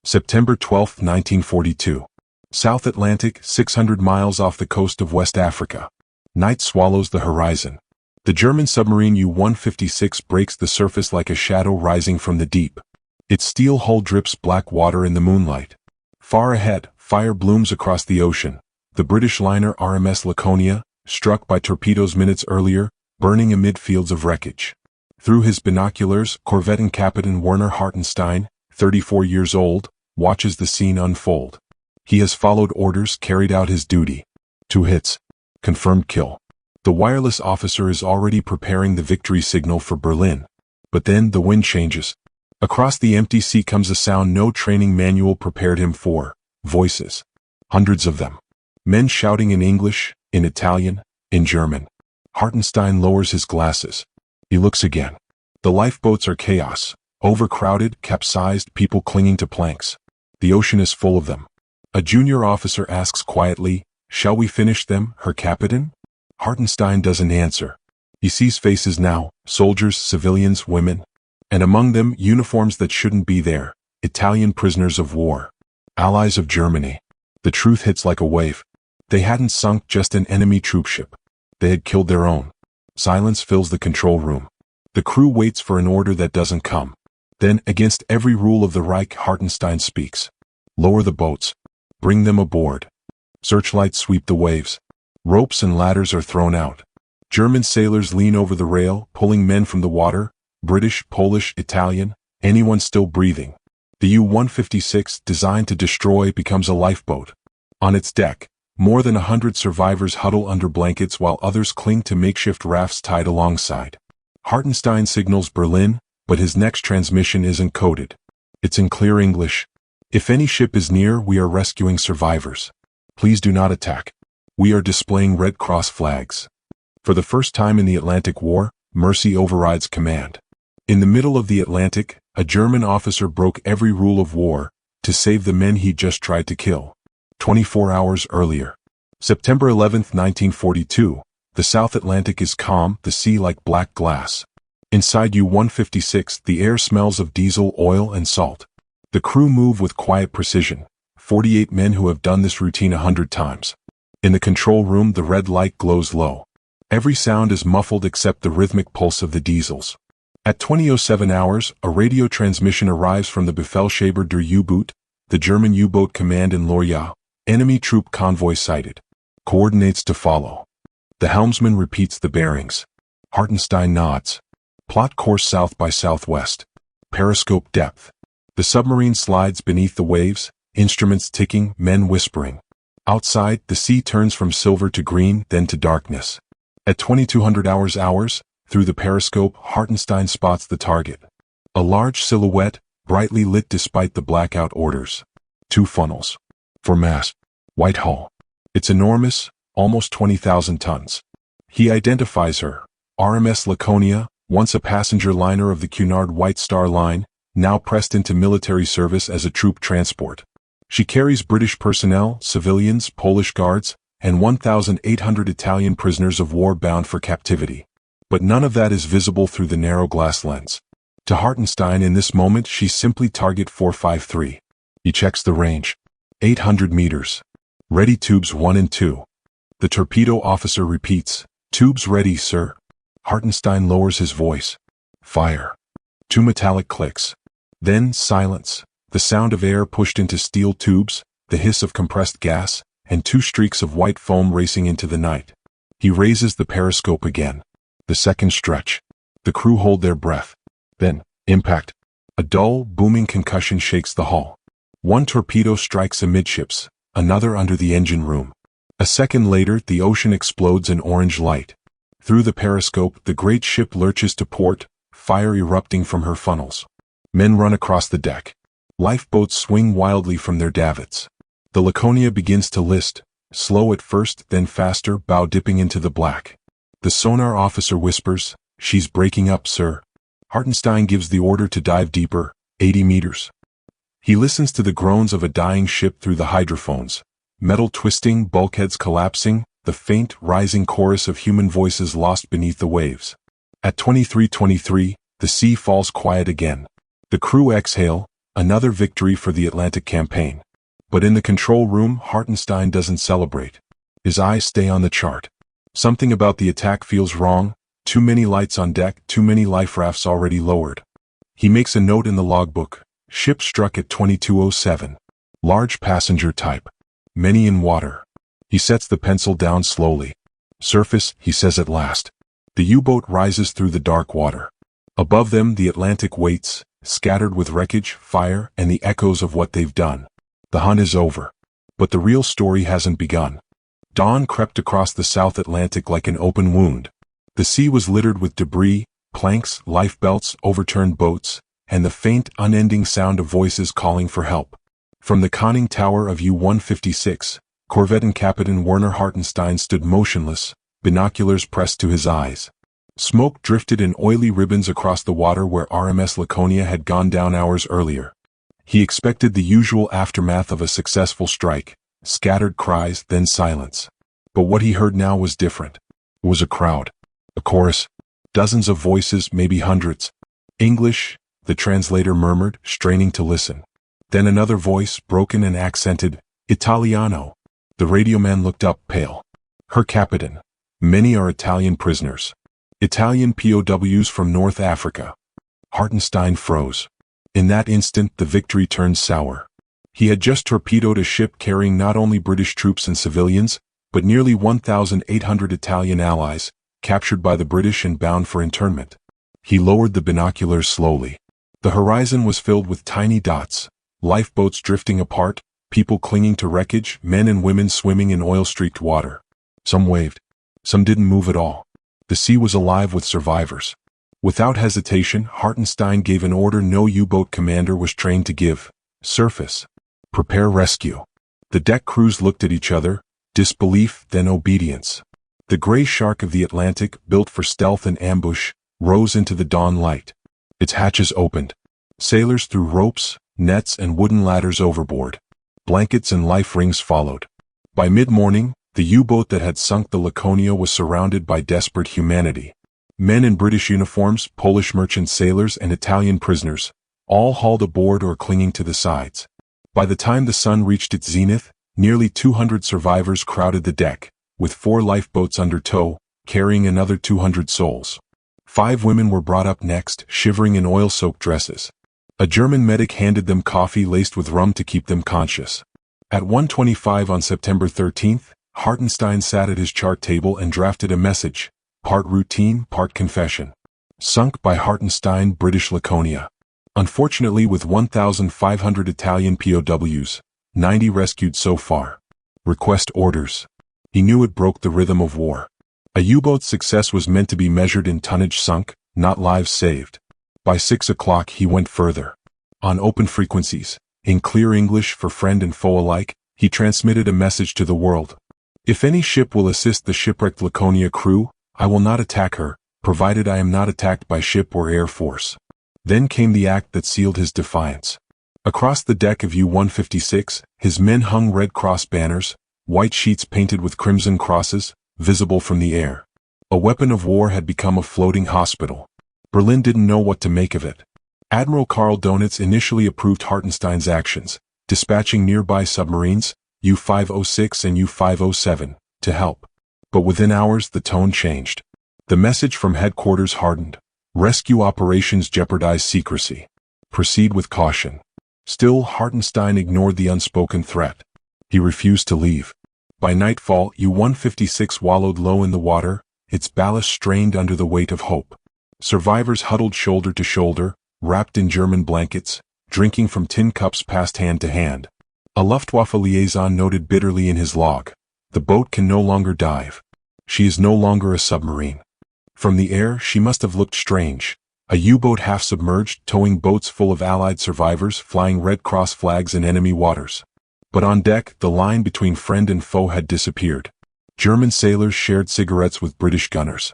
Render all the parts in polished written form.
September 12, 1942. South Atlantic, 600 miles off the coast of West Africa. Night swallows the horizon. The German submarine U-156 breaks the surface like a shadow rising from the deep. Its steel hull drips black water in the moonlight. Far ahead, fire blooms across the ocean. The British liner RMS Laconia, struck by torpedoes minutes earlier, burning amid fields of wreckage. Through his binoculars, corvette Captain Werner Hartenstein, 34 years old, watches the scene unfold. He has followed orders, carried out his duty. 2 hits. Confirmed kill. The wireless officer is already preparing the victory signal for Berlin. But then the wind changes. Across the empty sea comes a sound no training manual prepared him for. Voices. Hundreds of them. Men shouting in English, in Italian, in German. Hartenstein lowers his glasses. He looks again. The lifeboats are chaos. Overcrowded, capsized, people clinging to planks. The ocean is full of them. A junior officer asks quietly, "Shall we finish them, Herr Captain?" Hartenstein doesn't answer. He sees faces now, soldiers, civilians, women. And among them, uniforms that shouldn't be there. Italian prisoners of war. Allies of Germany. The truth hits like a wave. They hadn't sunk just an enemy troopship. They had killed their own. Silence fills the control room. The crew waits for an order that doesn't come. Then, against every rule of the Reich, Hartenstein speaks. Lower the boats. Bring them aboard. Searchlights sweep the waves. Ropes and ladders are thrown out. German sailors lean over the rail, pulling men from the water. British, Polish, Italian, anyone still breathing. The U-156, designed to destroy, becomes a lifeboat. On its deck, more than 100 survivors huddle under blankets while others cling to makeshift rafts tied alongside. Hartenstein signals Berlin, but his next transmission isn't coded. It's in clear English. "If any ship is near, we are rescuing survivors. Please do not attack. We are displaying Red Cross flags." For the first time in the Atlantic War, mercy overrides command. In the middle of the Atlantic, a German officer broke every rule of war to save the men he'd just tried to kill. 24 hours earlier. September 11, 1942, the South Atlantic is calm, the sea like black glass. Inside U-156, the air smells of diesel, oil, and salt. The crew move with quiet precision, 48 men who have done this routine 100 times. In the control room, the red light glows low. Every sound is muffled except the rhythmic pulse of the diesels. At 20:07 hours, a radio transmission arrives from the Befehlshaber der U-Boot, the German U-boat command in Lorya. Enemy troop convoy sighted. Coordinates to follow. The helmsman repeats the bearings. Hartenstein nods. Plot course south by southwest. Periscope depth. The submarine slides beneath the waves, instruments ticking, men whispering. Outside, the sea turns from silver to green, then to darkness. At 2200 hours, through the periscope, Hartenstein spots the target. A large silhouette, brightly lit despite the blackout orders. 2 funnels. For mass. White hull. It's enormous, almost 20,000 tons. He identifies her. RMS Laconia, once a passenger liner of the Cunard White Star Line, now pressed into military service as a troop transport. She carries British personnel, civilians, Polish guards, and 1,800 Italian prisoners of war bound for captivity. But none of that is visible through the narrow glass lens. To Hartenstein in this moment, she's simply target 453. He checks the range. 800 meters. Ready tubes 1 and 2. The torpedo officer repeats, "Tubes ready, sir." Hartenstein lowers his voice. Fire. 2 metallic clicks. Then silence. The sound of air pushed into steel tubes, the hiss of compressed gas, and 2 streaks of white foam racing into the night. He raises the periscope again. The second stretch. The crew hold their breath. Then, impact. A dull, booming concussion shakes the hull. 1 torpedo strikes amidships, another under the engine room. A second later, the ocean explodes in orange light. Through the periscope, the great ship lurches to port, fire erupting from her funnels. Men run across the deck. Lifeboats swing wildly from their davits. The Laconia begins to list, slow at first, then faster, bow dipping into the black. The sonar officer whispers, "She's breaking up, sir." Hartenstein gives the order to dive deeper, 80 meters. He listens to the groans of a dying ship through the hydrophones. Metal twisting, bulkheads collapsing, the faint, rising chorus of human voices lost beneath the waves. At 23:23, the sea falls quiet again. The crew exhale, Another victory for the Atlantic campaign. But in the control room, Hartenstein doesn't celebrate. His eyes stay on the chart. Something about the attack feels wrong. Too many lights on deck, too many life rafts already lowered. He makes a note in the logbook. Ship struck at 2207. Large passenger type. Many in water. He sets the pencil down slowly. Surface, he says at last. The U-boat rises through the dark water. Above them, the Atlantic waits, scattered with wreckage, fire, and the echoes of what they've done. The hunt is over. But the real story hasn't begun. Dawn crept across the South Atlantic like an open wound. The sea was littered with debris, planks, lifebelts, overturned boats, and the faint, unending sound of voices calling for help. From the conning tower of U-156, corvette and Captain Werner Hartenstein stood motionless, binoculars pressed to his eyes. Smoke drifted in oily ribbons across the water where RMS Laconia had gone down hours earlier. He expected the usual aftermath of a successful strike, scattered cries, then silence. But what he heard now was different. It was a crowd. A chorus. Dozens of voices, maybe hundreds. English, the translator murmured, straining to listen. Then another voice, broken and accented, Italiano. The radioman looked up, pale. Her captain. Many are Italian prisoners. Italian POWs from North Africa. Hartenstein froze. In that instant, the victory turned sour. He had just torpedoed a ship carrying not only British troops and civilians, but nearly 1,800 Italian allies, captured by the British and bound for internment. He lowered the binoculars slowly. The horizon was filled with tiny dots, lifeboats drifting apart, people clinging to wreckage, men and women swimming in oil-streaked water. Some waved. Some didn't move at all. The sea was alive with survivors. Without hesitation, Hartenstein gave an order no U-boat commander was trained to give. Surface. Prepare rescue. The deck crews looked at each other, disbelief, then obedience. The gray shark of the Atlantic, built for stealth and ambush, rose into the dawn light. Its hatches opened. Sailors threw ropes, nets, and wooden ladders overboard. Blankets and life rings followed. By mid-morning, the U-boat that had sunk the Laconia was surrounded by desperate humanity. Men in British uniforms, Polish merchant sailors, and Italian prisoners, all hauled aboard or clinging to the sides. By the time the sun reached its zenith, nearly 200 survivors crowded the deck, with 4 lifeboats under tow, carrying another 200 souls. 5 women were brought up next, shivering in oil-soaked dresses. A German medic handed them coffee laced with rum to keep them conscious. At 1:25 on September 13th, Hartenstein sat at his chart table and drafted a message, part routine, part confession. Sunk by Hartenstein, British Laconia. Unfortunately, with 1,500 Italian POWs, 90 rescued so far. Request orders. He knew it broke the rhythm of war. A U-boat's success was meant to be measured in tonnage sunk, not lives saved. By 6 o'clock he went further. On open frequencies, in clear English for friend and foe alike, he transmitted a message to the world. If any ship will assist the shipwrecked Laconia crew, I will not attack her, provided I am not attacked by ship or air force. Then came the act that sealed his defiance. Across the deck of U-156, his men hung Red Cross banners, white sheets painted with crimson crosses, visible from the air. A weapon of war had become a floating hospital. Berlin didn't know what to make of it. Admiral Karl Donitz initially approved Hartenstein's actions, dispatching nearby submarines, U-506 and U-507, to help. But within hours the tone changed. The message from headquarters hardened. Rescue operations jeopardize secrecy. Proceed with caution. Still, Hartenstein ignored the unspoken threat. He refused to leave. By nightfall, U-156 wallowed low in the water, its ballast strained under the weight of hope. Survivors huddled shoulder to shoulder, wrapped in German blankets, drinking from tin cups passed hand to hand. A Luftwaffe liaison noted bitterly in his log, "The boat can no longer dive. She is no longer a submarine." From the air, she must have looked strange. A U-boat half submerged, towing boats full of Allied survivors, flying Red Cross flags in enemy waters. But on deck, the line between friend and foe had disappeared. German sailors shared cigarettes with British gunners.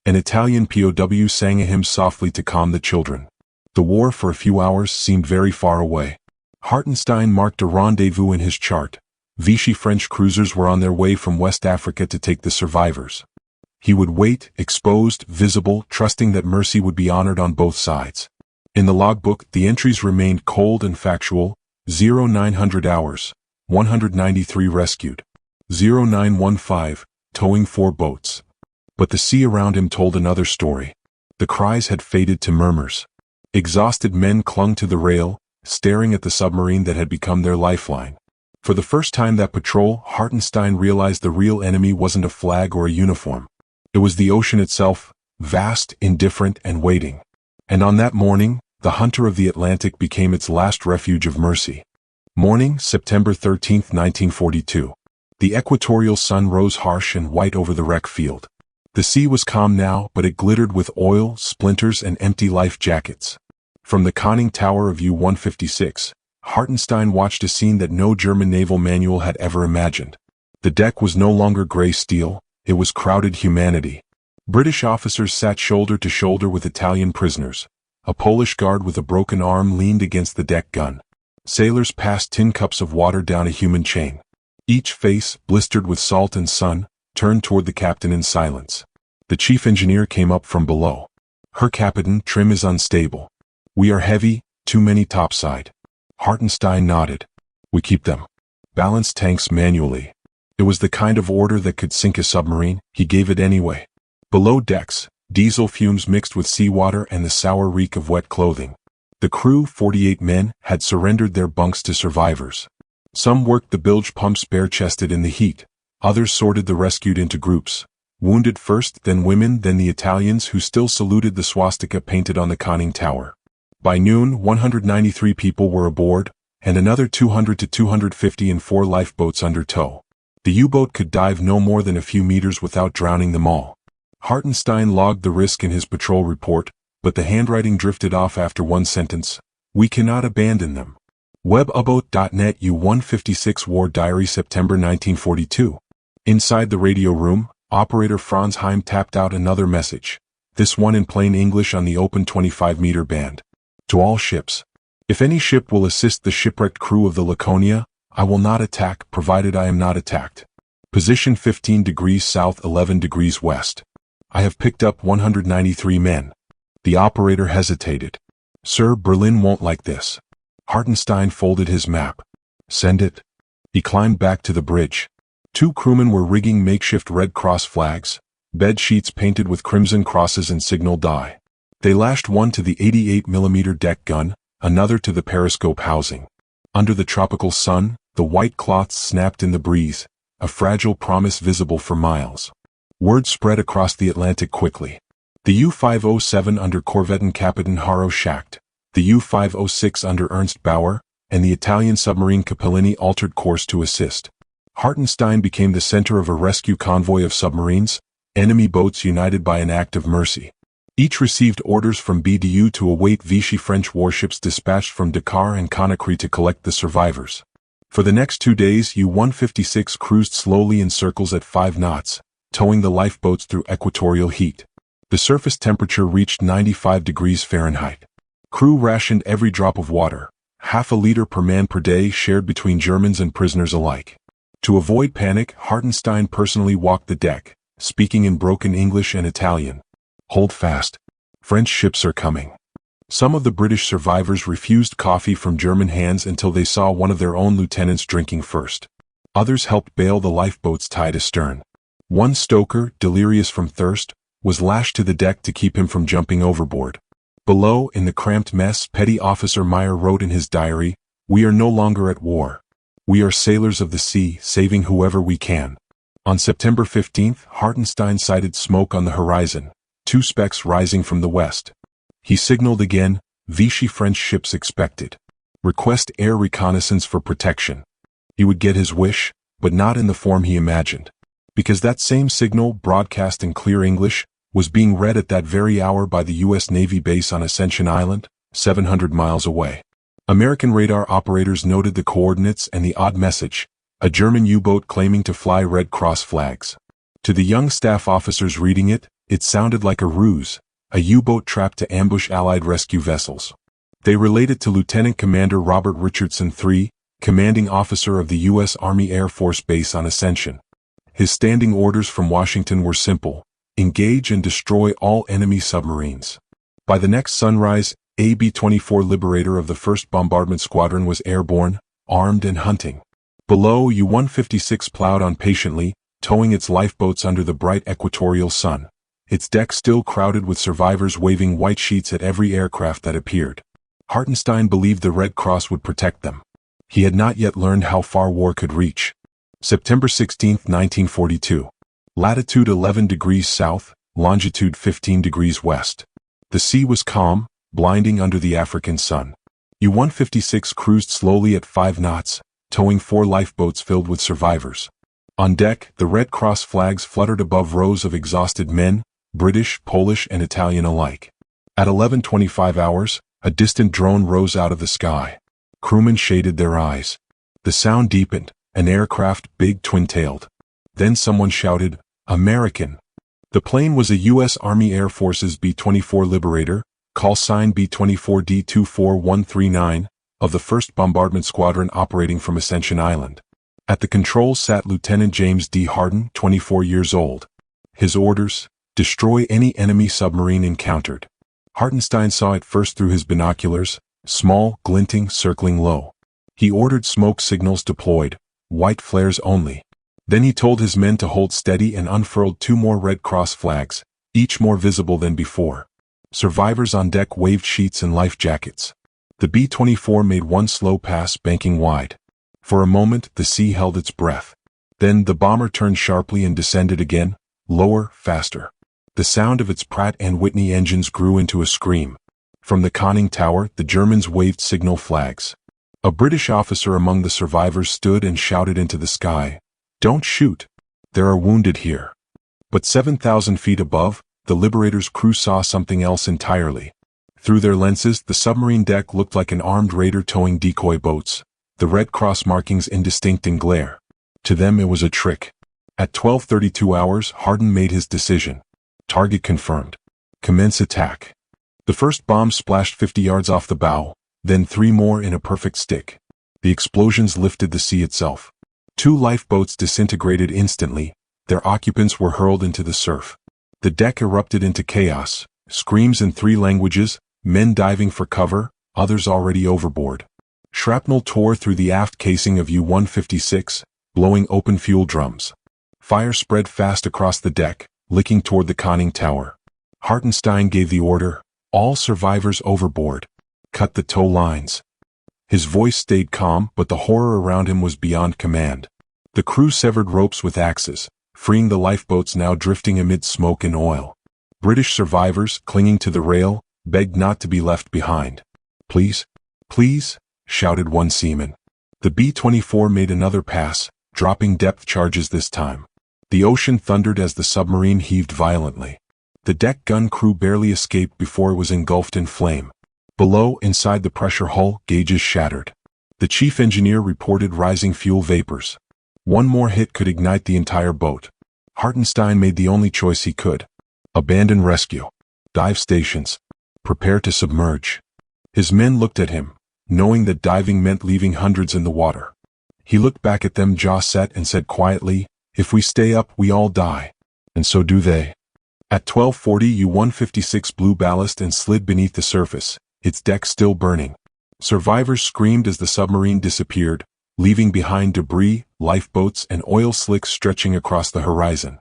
An Italian POW sang a hymn softly to calm the children. The war for a few hours seemed very far away. Hartenstein marked a rendezvous in his chart. Vichy French cruisers were on their way from West Africa to take the survivors. He would wait, exposed, visible, trusting that mercy would be honored on both sides. In the logbook, the entries remained cold and factual: 0900 hours, 193 rescued. 0915, towing 4 boats. But the sea around him told another story. The cries had faded to murmurs. Exhausted men clung to the rail, staring at the submarine that had become their lifeline. For the first time that patrol, Hartenstein realized the real enemy wasn't a flag or a uniform. It was the ocean itself, vast, indifferent, and waiting. And on that morning, the hunter of the Atlantic became its last refuge of mercy. Morning, September 13, 1942. The equatorial sun rose harsh and white over the wreck field. The sea was calm now, but it glittered with oil, splinters, and empty life jackets. From the conning tower of U-156, Hartenstein watched a scene that no German naval manual had ever imagined. The deck was no longer gray steel, it was crowded humanity. British officers sat shoulder to shoulder with Italian prisoners. A Polish guard with a broken arm leaned against the deck gun. Sailors passed tin cups of water down a human chain. Each face, blistered with salt and sun, turned toward the captain in silence. The chief engineer came up from below. "Herr Captain, trim is unstable. We are heavy, too many topside." Hartenstein nodded. "We keep them. Balance tanks manually." It was the kind of order that could sink a submarine. He gave it anyway. Below decks, diesel fumes mixed with seawater and the sour reek of wet clothing. The crew, 48 men, had surrendered their bunks to survivors. Some worked the bilge pumps bare-chested in the heat. Others sorted the rescued into groups. Wounded first, then women, then the Italians who still saluted the swastika painted on the conning tower. By noon, 193 people were aboard, and another 200 to 250 in 4 lifeboats under tow. The U-boat could dive no more than a few meters without drowning them all. Hartenstein logged the risk in his patrol report, but the handwriting drifted off after one sentence: "We cannot abandon them." WWII.net U-156 War Diary September 1942. Inside the radio room, operator Franz Heim tapped out another message, this one in plain English on the open 25-meter band. "To all ships. If any ship will assist the shipwrecked crew of the Laconia, I will not attack provided I am not attacked. Position 15 degrees south, 11 degrees west. I have picked up 193 men." The operator hesitated. "Sir, Berlin won't like this." Hartenstein folded his map. "Send it." He climbed back to the bridge. 2 crewmen were rigging makeshift Red Cross flags, bed sheets painted with crimson crosses and signal dye. They lashed one to the 88mm deck gun, another to the periscope housing. Under the tropical sun, the white cloths snapped in the breeze, a fragile promise visible for miles. Word spread across the Atlantic quickly. The U-507 under Corvettenkapitän Haro Schacht, the U-506 under Ernst Bauer, and the Italian submarine Capellini altered course to assist. Hartenstein became the center of a rescue convoy of submarines, enemy boats united by an act of mercy. Each received orders from BDU to await Vichy French warships dispatched from Dakar and Conakry to collect the survivors. For the next 2 days, U-156 cruised slowly in circles at 5 knots, towing the lifeboats through equatorial heat. The surface temperature reached 95 degrees Fahrenheit. Crew rationed every drop of water, half a liter per man per day, shared between Germans and prisoners alike. To avoid panic, Hartenstein personally walked the deck, speaking in broken English and Italian. "Hold fast. French ships are coming." Some of the British survivors refused coffee from German hands until they saw one of their own lieutenants drinking first. Others helped bail the lifeboats tied astern. One stoker, delirious from thirst, was lashed to the deck to keep him from jumping overboard. Below, in the cramped mess, Petty Officer Meyer wrote in his diary, "We are no longer at war. We are sailors of the sea, saving whoever we can." On September 15th, Hartenstein sighted smoke on the horizon, 2 specks rising from the west. He signaled again, "Vichy French ships expected. Request air reconnaissance for protection." He would get his wish, but not in the form he imagined. Because that same signal, broadcast in clear English, was being read at that very hour by the U.S. Navy base on Ascension Island, 700 miles away. American radar operators noted the coordinates and the odd message, a German U-boat claiming to fly Red Cross flags. To the young staff officers reading it, it sounded like a ruse, a U-boat trapped to ambush Allied rescue vessels. They related to Lieutenant Commander Robert Richardson III, commanding officer of the U.S. Army Air Force Base on Ascension. His standing orders from Washington were simple: engage and destroy all enemy submarines. By the next sunrise, A B-24 Liberator of the 1st Bombardment Squadron was airborne, armed and hunting. Below, U-156 plowed on patiently, towing its lifeboats under the bright equatorial sun, its deck still crowded with survivors waving white sheets at every aircraft that appeared. Hartenstein believed the Red Cross would protect them. He had not yet learned how far war could reach. September 16, 1942. Latitude 11 degrees south, longitude 15 degrees west. The sea was calm, blinding under the African sun. U-156 cruised slowly at 5 knots, towing 4 lifeboats filled with survivors. On deck, the Red Cross flags fluttered above rows of exhausted men, British, Polish, and Italian alike. At 11:25 hours, a distant drone rose out of the sky. Crewmen shaded their eyes. The sound deepened, an aircraft, big twin-tailed. Then someone shouted, "American!" The plane was a U.S. Army Air Force's B-24 Liberator, call sign B-24D-24139, of the 1st Bombardment Squadron operating from Ascension Island. At the controls sat Lieutenant James D. Harden, 24 years old. His orders: destroy any enemy submarine encountered. Hartenstein saw it first through his binoculars, small, glinting, circling low. He ordered smoke signals deployed, white flares only. Then he told his men to hold steady and unfurled 2 more Red Cross flags, each more visible than before. Survivors on deck waved sheets and life jackets. The B-24 made one slow pass, banking wide. For a moment, the sea held its breath. Then the bomber turned sharply and descended again, lower, faster. The sound of its Pratt & Whitney engines grew into a scream. From the conning tower, the Germans waved signal flags. A British officer among the survivors stood and shouted into the sky, "Don't shoot! There are wounded here." But 7,000 feet above, the Liberator's crew saw something else entirely. Through their lenses, the submarine deck looked like an armed raider towing decoy boats, the Red Cross markings indistinct in glare. To them it was a trick. At 12:32 hours, Harden made his decision. Target confirmed. Commence attack. The first bomb splashed 50 yards off the bow, then 3 more in a perfect stick. The explosions lifted the sea itself. 2 lifeboats disintegrated instantly, their occupants were hurled into the surf. The deck erupted into chaos, screams in 3 languages, men diving for cover, others already overboard. Shrapnel tore through the aft casing of U-156, blowing open fuel drums. Fire spread fast across the deck, licking toward the conning tower. Hartenstein gave the order, "All survivors overboard. Cut the tow lines." His voice stayed calm, but the horror around him was beyond command. The crew severed ropes with axes, freeing the lifeboats now drifting amid smoke and oil. British survivors, clinging to the rail, begged not to be left behind. "Please, please," shouted one seaman. The B-24 made another pass, dropping depth charges this time. The ocean thundered as the submarine heaved violently. The deck gun crew barely escaped before it was engulfed in flame. Below, inside the pressure hull, gauges shattered. The chief engineer reported rising fuel vapors. One more hit could ignite the entire boat. Hartenstein made the only choice he could. Abandon rescue. Dive stations. Prepare to submerge. His men looked at him, knowing that diving meant leaving hundreds in the water. He looked back at them, jaw set, and said quietly, "If we stay up, we all die." And so do they. At 12:40, U-156 blew ballast and slid beneath the surface, its deck still burning. Survivors screamed as the submarine disappeared, leaving behind debris, lifeboats, and oil slicks stretching across the horizon.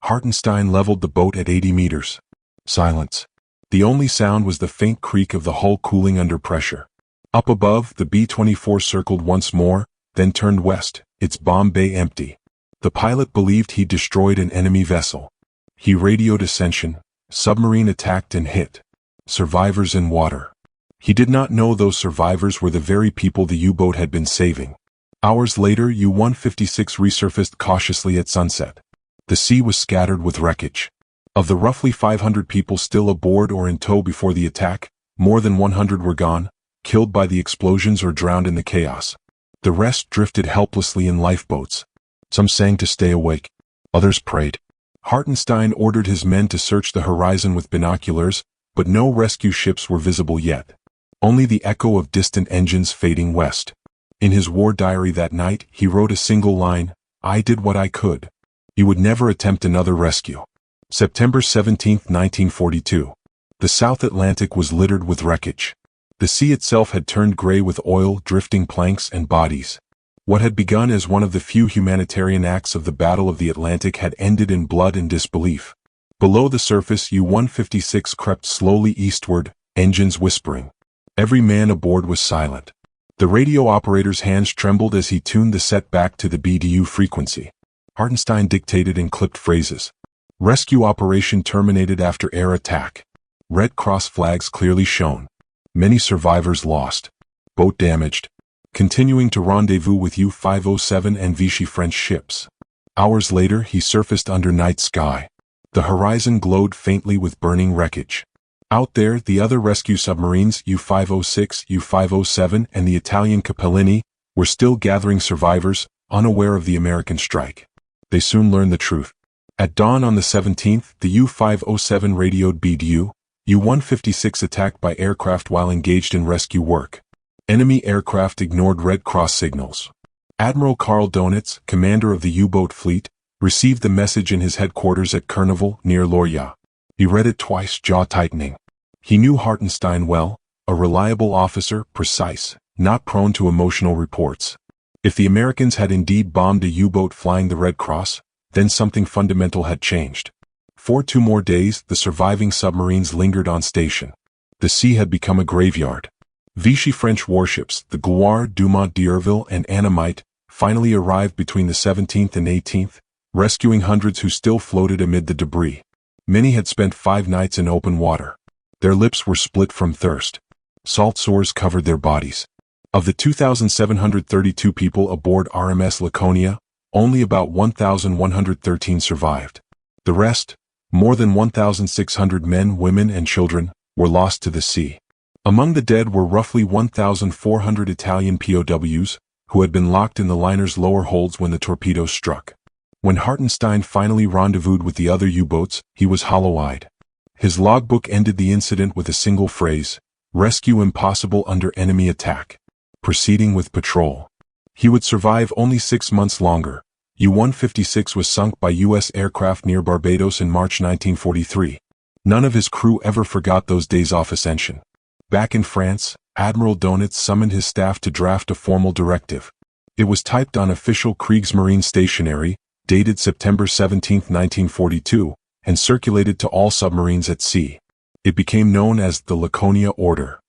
Hartenstein leveled the boat at 80 meters. Silence. The only sound was the faint creak of the hull cooling under pressure. Up above, the B-24 circled once more, then turned west, its bomb bay empty. The pilot believed he'd destroyed an enemy vessel. He radioed Ascension, submarine attacked and hit. Survivors in water. He did not know those survivors were the very people the U-boat had been saving. Hours later, U-156 resurfaced cautiously at sunset. The sea was scattered with wreckage. Of the roughly 500 people still aboard or in tow before the attack, more than 100 were gone, killed by the explosions or drowned in the chaos. The rest drifted helplessly in lifeboats. Some sang to stay awake. Others prayed. Hartenstein ordered his men to search the horizon with binoculars, but no rescue ships were visible yet. Only the echo of distant engines fading west. In his war diary that night, he wrote a single line, "I did what I could." He would never attempt another rescue. September 17, 1942. The South Atlantic was littered with wreckage. The sea itself had turned gray with oil, drifting planks, and bodies. What had begun as one of the few humanitarian acts of the Battle of the Atlantic had ended in blood and disbelief. Below the surface, U-156 crept slowly eastward, engines whispering. Every man aboard was silent. The radio operator's hands trembled as he tuned the set back to the BDU frequency. Hartenstein dictated in clipped phrases. Rescue operation terminated after air attack. Red Cross flags clearly shone. Many survivors lost. Boat damaged. Continuing to rendezvous with U-507 and Vichy French ships. Hours later, he surfaced under night sky. The horizon glowed faintly with burning wreckage. Out there, the other rescue submarines, U-506, U-507, and the Italian Capellini, were still gathering survivors, unaware of the American strike. They soon learned the truth. At dawn on the 17th, the U-507 radioed BDU, U-156 attacked by aircraft while engaged in rescue work. Enemy aircraft ignored Red Cross signals. Admiral Karl Donitz, commander of the U-boat fleet, received the message in his headquarters at Kerneval, near Lorient. He read it twice, jaw tightening. He knew Hartenstein well, a reliable officer, precise, not prone to emotional reports. If the Americans had indeed bombed a U-boat flying the Red Cross, then something fundamental had changed. For 2 more days, the surviving submarines lingered on station. The sea had become a graveyard. Vichy French warships, the Gloire, Dumont d'Urville, and Annamite, finally arrived between the 17th and 18th, rescuing hundreds who still floated amid the debris. Many had spent 5 nights in open water. Their lips were split from thirst. Salt sores covered their bodies. Of the 2,732 people aboard RMS Laconia, only about 1,113 survived. The rest, more than 1,600 men, women, and children, were lost to the sea. Among the dead were roughly 1,400 Italian POWs, who had been locked in the liner's lower holds when the torpedoes struck. When Hartenstein finally rendezvoused with the other U-boats, he was hollow-eyed. His logbook ended the incident with a single phrase: "Rescue impossible under enemy attack." Proceeding with patrol. He would survive only 6 months longer. U-156 was sunk by U.S. aircraft near Barbados in March 1943. None of his crew ever forgot those days off Ascension. Back in France, Admiral Donitz summoned his staff to draft a formal directive. It was typed on official Kriegsmarine stationery, dated September 17, 1942, and circulated to all submarines at sea. It became known as the Laconia Order.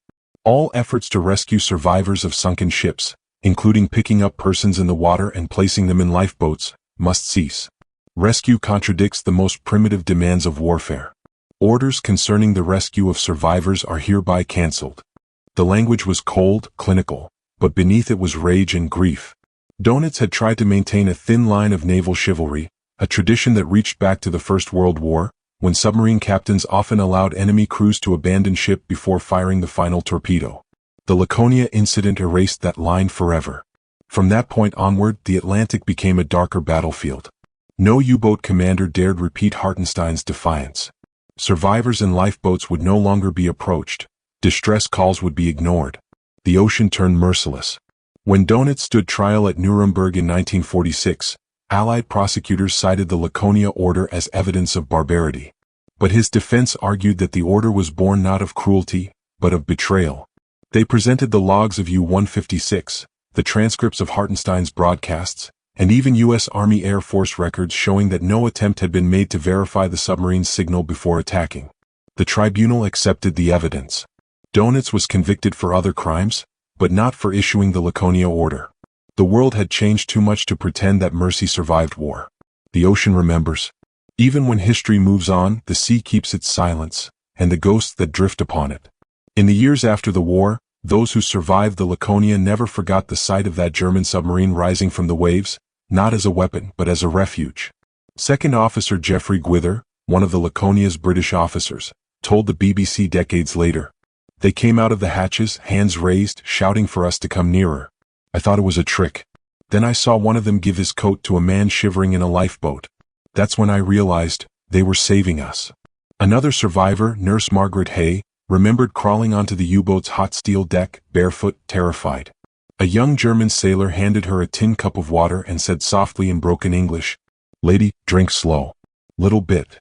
All efforts to rescue survivors of sunken ships, including picking up persons in the water and placing them in lifeboats, must cease. Rescue contradicts the most primitive demands of warfare. Orders concerning the rescue of survivors are hereby cancelled. The language was cold, clinical, but beneath it was rage and grief. Donitz had tried to maintain a thin line of naval chivalry, a tradition that reached back to the First World War, when submarine captains often allowed enemy crews to abandon ship before firing the final torpedo. The Laconia incident erased that line forever. From that point onward, the Atlantic became a darker battlefield. No U-boat commander dared repeat Hartenstein's defiance. Survivors in lifeboats would no longer be approached. Distress calls would be ignored. The ocean turned merciless. When Donitz stood trial at Nuremberg in 1946, Allied prosecutors cited the Laconia Order as evidence of barbarity. But his defense argued that the order was born not of cruelty, but of betrayal. They presented the logs of U-156, the transcripts of Hartenstein's broadcasts, and even U.S. Army Air Force records showing that no attempt had been made to verify the submarine's signal before attacking. The tribunal accepted the evidence. Donitz was convicted for other crimes, but not for issuing the Laconia Order. The world had changed too much to pretend that mercy survived war. The ocean remembers. Even when history moves on, the sea keeps its silence, and the ghosts that drift upon it. In the years after the war, those who survived the Laconia never forgot the sight of that German submarine rising from the waves, not as a weapon but as a refuge. Second Officer Geoffrey Gwither, one of the Laconia's British officers, told the BBC decades later, "They came out of the hatches, hands raised, shouting for us to come nearer. I thought it was a trick. Then I saw one of them give his coat to a man shivering in a lifeboat. That's when I realized they were saving us." Another survivor, Nurse Margaret Hay, remembered crawling onto the U-boat's hot steel deck, barefoot, terrified. A young German sailor handed her a tin cup of water and said softly in broken English, "Lady, drink slow. Little bit."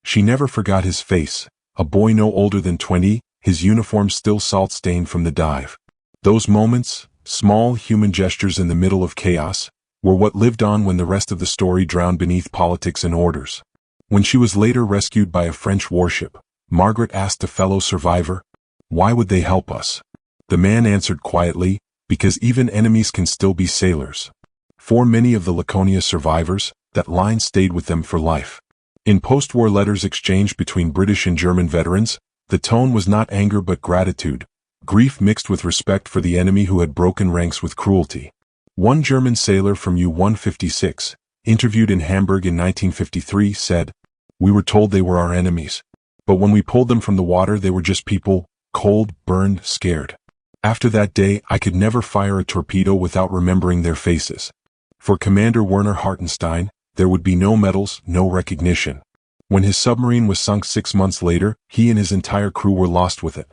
She never forgot his face, a boy no older than 20, his uniform still salt-stained from the dive. Those moments, small human gestures in the middle of chaos, were what lived on when the rest of the story drowned beneath politics and orders. When she was later rescued by a French warship, Margaret asked a fellow survivor, "Why would they help us?" The man answered quietly, "Because even enemies can still be sailors." For many of the Laconia survivors, that line stayed with them for life. In post-war letters exchanged between British and German veterans, the tone was not anger but gratitude, grief mixed with respect for the enemy who had broken ranks with cruelty. One German sailor from U-156, interviewed in Hamburg in 1953, said, "We were told they were our enemies. But when we pulled them from the water they were just people, cold, burned, scared. After that day I could never fire a torpedo without remembering their faces." For Commander Werner Hartenstein, there would be no medals, no recognition. When his submarine was sunk 6 months later, he and his entire crew were lost with it.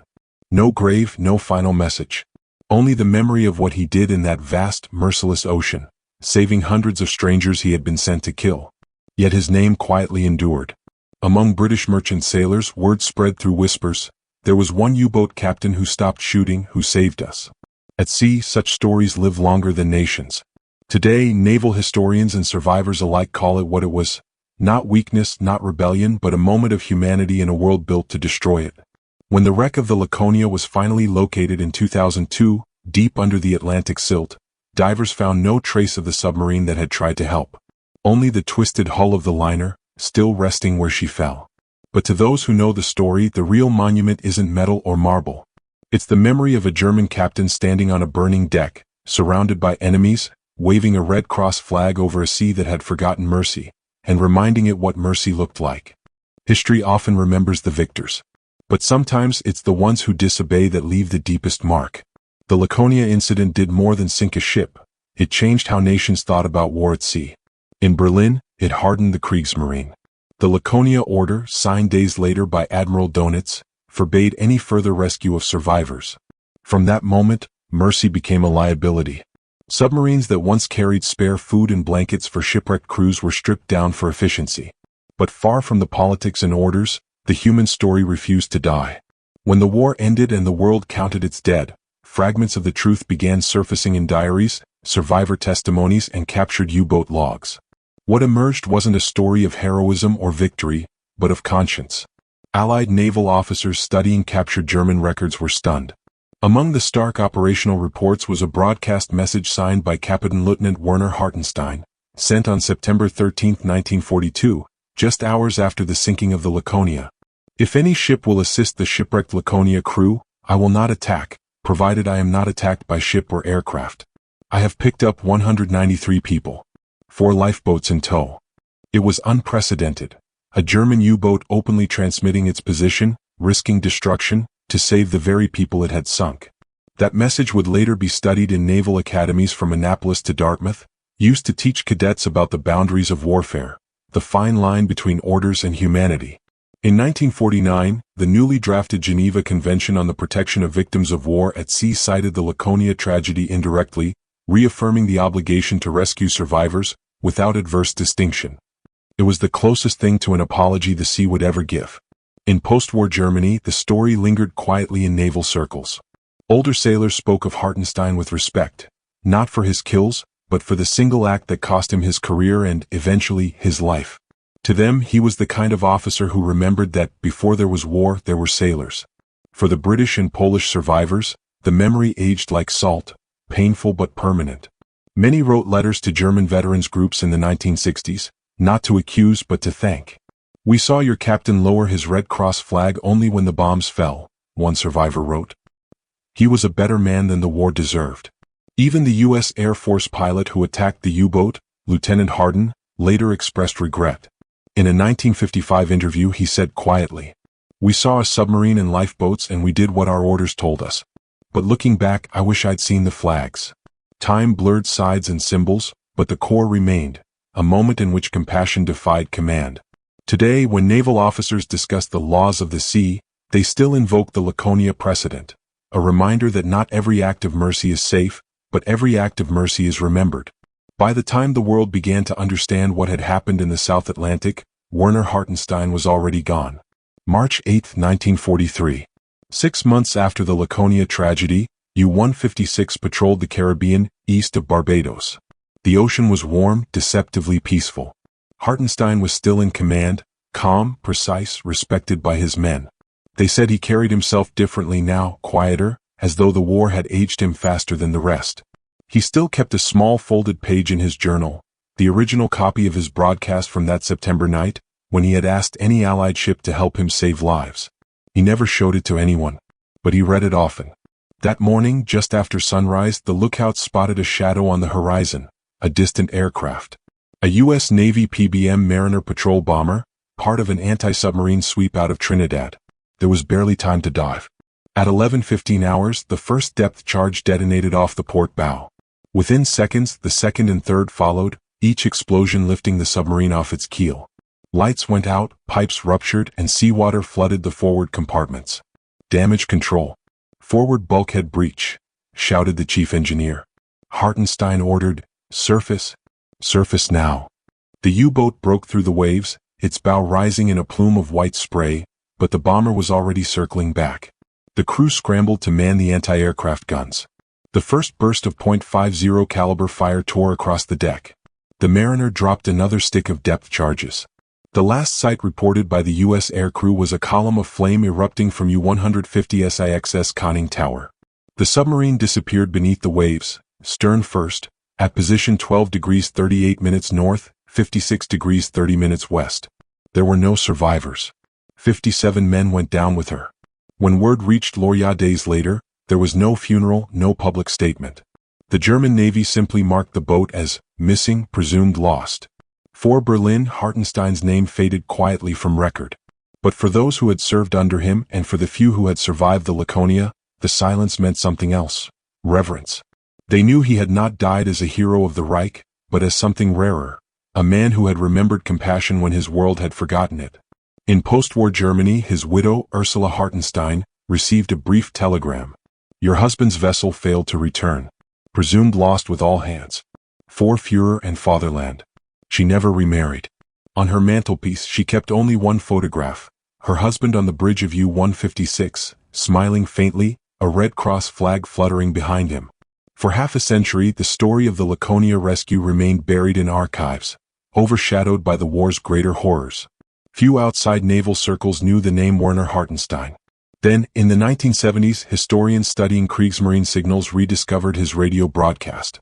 No grave, no final message. Only the memory of what he did in that vast, merciless ocean, saving hundreds of strangers he had been sent to kill. Yet his name quietly endured. Among British merchant sailors, word spread through whispers. There was one U-boat captain who stopped shooting, who saved us. At sea, such stories live longer than nations. Today, naval historians and survivors alike call it what it was. Not weakness, not rebellion, but a moment of humanity in a world built to destroy it. When the wreck of the Laconia was finally located in 2002, deep under the Atlantic silt, divers found no trace of the submarine that had tried to help. Only the twisted hull of the liner, still resting where she fell. But to those who know the story, the real monument isn't metal or marble. It's the memory of a German captain standing on a burning deck, surrounded by enemies, waving a Red Cross flag over a sea that had forgotten mercy, and reminding it what mercy looked like. History often remembers the victors. But sometimes it's the ones who disobey that leave the deepest mark. The Laconia incident did more than sink a ship. It changed how nations thought about war at sea. In Berlin, it hardened the Kriegsmarine. The Laconia Order, signed days later by Admiral Donitz, forbade any further rescue of survivors. From that moment, mercy became a liability. Submarines that once carried spare food and blankets for shipwrecked crews were stripped down for efficiency. But far from the politics and orders, the human story refused to die. When the war ended and the world counted its dead, fragments of the truth began surfacing in diaries, survivor testimonies, and captured U-boat logs. What emerged wasn't a story of heroism or victory, but of conscience. Allied naval officers studying captured German records were stunned. Among the stark operational reports was a broadcast message signed by Captain Lieutenant Werner Hartenstein, sent on September 13, 1942, just hours after the sinking of the Laconia. "If any ship will assist the shipwrecked Laconia crew, I will not attack, provided I am not attacked by ship or aircraft. I have picked up 193 people. 4 lifeboats in tow." It was unprecedented. A German U-boat openly transmitting its position, risking destruction, to save the very people it had sunk. That message would later be studied in naval academies from Annapolis to Dartmouth, used to teach cadets about the boundaries of warfare, the fine line between orders and humanity. In 1949, the newly drafted Geneva Convention on the Protection of Victims of War at Sea cited the Laconia tragedy indirectly, reaffirming the obligation to rescue survivors, without adverse distinction. It was the closest thing to an apology the sea would ever give. In post-war Germany, the story lingered quietly in naval circles. Older sailors spoke of Hartenstein with respect, not for his kills, but for the single act that cost him his career and, eventually, his life. To them, he was the kind of officer who remembered that, before there was war, there were sailors. For the British and Polish survivors, the memory aged like salt, painful but permanent. Many wrote letters to German veterans groups in the 1960s, not to accuse but to thank. "We saw your captain lower his Red Cross flag only when the bombs fell," one survivor wrote. He was a better man than the war deserved. Even the U.S. Air Force pilot who attacked the U-boat, Lieutenant Hardin, later expressed regret. In a 1955 interview he said quietly, "We saw a submarine and lifeboats and we did what our orders told us. But looking back, I wish I'd seen the flags." Time blurred sides and symbols, but the core remained, a moment in which compassion defied command. Today, when naval officers discuss the laws of the sea, they still invoke the Laconia precedent, a reminder that not every act of mercy is safe, but every act of mercy is remembered. By the time the world began to understand what had happened in the South Atlantic, Werner Hartenstein was already gone. March 8, 1943. 6 months after the Laconia tragedy, U-156 patrolled the Caribbean, east of Barbados. The ocean was warm, deceptively peaceful. Hartenstein was still in command, calm, precise, respected by his men. They said he carried himself differently now, quieter, as though the war had aged him faster than the rest. He still kept a small folded page in his journal, the original copy of his broadcast from that September night, when he had asked any Allied ship to help him save lives. He never showed it to anyone, but he read it often. That morning, just after sunrise, the lookout spotted a shadow on the horizon, a distant aircraft. A U.S. Navy PBM Mariner patrol bomber, part of an anti-submarine sweep out of Trinidad. There was barely time to dive. At 11:15 hours, the first depth charge detonated off the port bow. Within seconds, the second and third followed, each explosion lifting the submarine off its keel. Lights went out, pipes ruptured, and seawater flooded the forward compartments. Damage control. Forward bulkhead breach, shouted the chief engineer. Hartenstein ordered, surface. Surface now. The U-boat broke through the waves, its bow rising in a plume of white spray, but the bomber was already circling back. The crew scrambled to man the anti-aircraft guns. The first burst of .50 caliber fire tore across the deck. The Mariner dropped another stick of depth charges. The last sight reported by the U.S. aircrew was a column of flame erupting from U-150's conning tower. The submarine disappeared beneath the waves, stern first, at position 12 degrees 38 minutes north, 56 degrees 30 minutes west. There were no survivors. 57 men went down with her. When word reached Lorya days later, there was no funeral, no public statement. The German Navy simply marked the boat as missing, presumed lost. For Berlin, Hartenstein's name faded quietly from record. But for those who had served under him and for the few who had survived the Laconia, the silence meant something else: reverence. They knew he had not died as a hero of the Reich, but as something rarer, a man who had remembered compassion when his world had forgotten it. In post-war Germany, his widow, Ursula Hartenstein, received a brief telegram. Your husband's vessel failed to return. Presumed lost with all hands. For Führer and fatherland. She never remarried. On her mantelpiece she kept only one photograph, her husband on the bridge of U-156, smiling faintly, a Red Cross flag fluttering behind him. For half a century the story of the Laconia rescue remained buried in archives, overshadowed by the war's greater horrors. Few outside naval circles knew the name Werner Hartenstein. Then, in the 1970s, historians studying Kriegsmarine signals rediscovered his radio broadcast.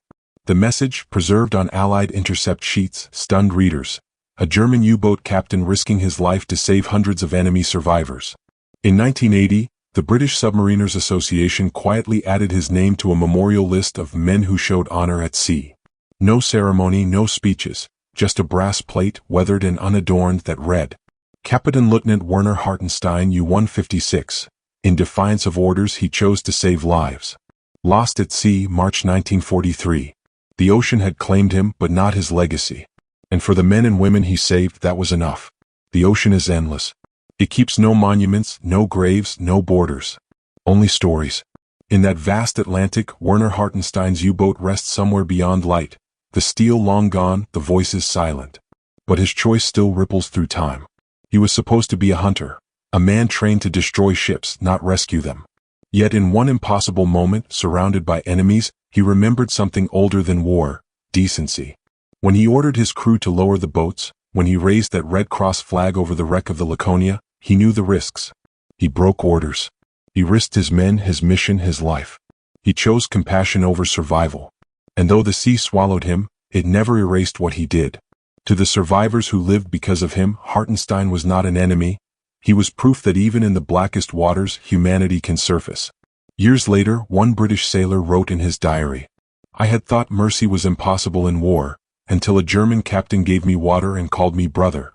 The message, preserved on Allied intercept sheets, stunned readers. A German U-boat captain risking his life to save hundreds of enemy survivors. In 1980, the British Submariners Association quietly added his name to a memorial list of men who showed honor at sea. No ceremony, no speeches, just a brass plate, weathered and unadorned, that read, Kapitän-Leutnant Werner Hartenstein, U-156. In defiance of orders, he chose to save lives. Lost at sea, March 1943. The ocean had claimed him, but not his legacy. And for the men and women he saved, that was enough. The ocean is endless. It keeps no monuments, no graves, no borders. Only stories. In that vast Atlantic, Werner Hartenstein's U-boat rests somewhere beyond light. The steel long gone, the voices silent. But his choice still ripples through time. He was supposed to be a hunter, a man trained to destroy ships, not rescue them. Yet in one impossible moment, surrounded by enemies, he remembered something older than war: decency. When he ordered his crew to lower the boats, when he raised that Red Cross flag over the wreck of the Laconia, he knew the risks. He broke orders. He risked his men, his mission, his life. He chose compassion over survival. And though the sea swallowed him, it never erased what he did. To the survivors who lived because of him, Hartenstein was not an enemy. He was proof that even in the blackest waters, humanity can surface. Years later, one British sailor wrote in his diary, I had thought mercy was impossible in war, until a German captain gave me water and called me brother.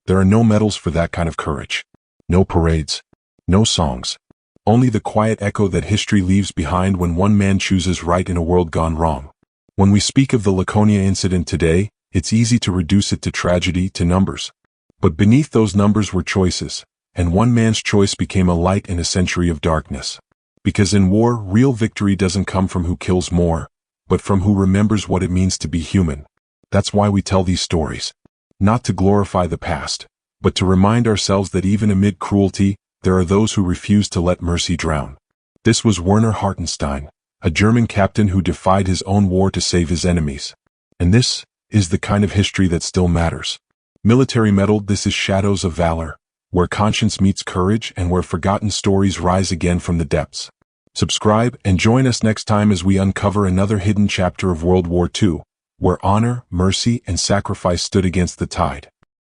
There are no medals for that kind of courage. No parades. No songs. Only the quiet echo that history leaves behind when one man chooses right in a world gone wrong. When we speak of the Laconia incident today, it's easy to reduce it to tragedy, to numbers. But beneath those numbers were choices, and one man's choice became a light in a century of darkness. Because in war, real victory doesn't come from who kills more, but from who remembers what it means to be human. That's why we tell these stories. Not to glorify the past, but to remind ourselves that even amid cruelty, there are those who refuse to let mercy drown. This was Werner Hartenstein, a German captain who defied his own war to save his enemies. And this is the kind of history that still matters. Military medal. This is Shadows of Valor, where conscience meets courage and where forgotten stories rise again from the depths. Subscribe and join us next time as we uncover another hidden chapter of World War II, where honor, mercy, and sacrifice stood against the tide.